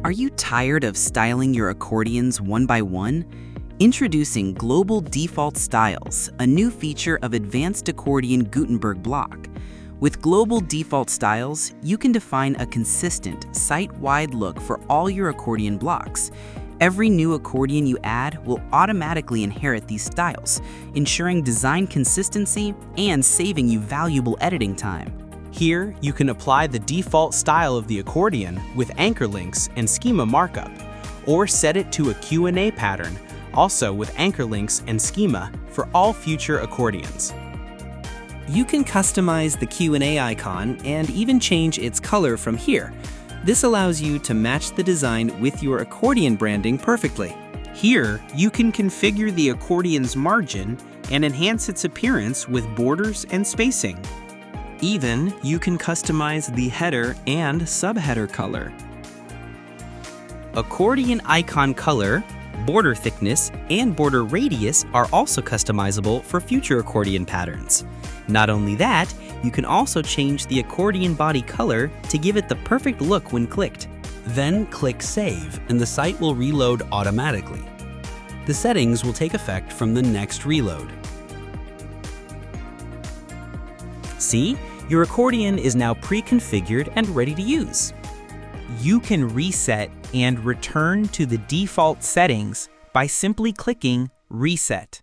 Are you tired of styling your accordions one by one? Introducing Global Default Styles, a new feature of Advanced Accordion Gutenberg Block. With Global Default Styles, you can define a consistent, site-wide look for all your accordion blocks. Every new accordion you add will automatically inherit these styles, ensuring design consistency and saving you valuable editing time. Here, you can apply the default style of the accordion with anchor links and schema markup, or set it to a Q&A pattern, also with anchor links and schema for all future accordions. You can customize the Q&A icon and even change its color from here. This allows you to match the design with your accordion branding perfectly. Here, you can configure the accordion's margin and enhance its appearance with borders and spacing. Even, you can customize the header and subheader color. Accordion icon color, border thickness, and border radius are also customizable for future accordion patterns. Not only that, you can also change the accordion body color to give it the perfect look when clicked. Then click Save, and the site will reload automatically. The settings will take effect from the next reload. See, your accordion is now pre-configured and ready to use. You can reset and return to the default settings by simply clicking Reset.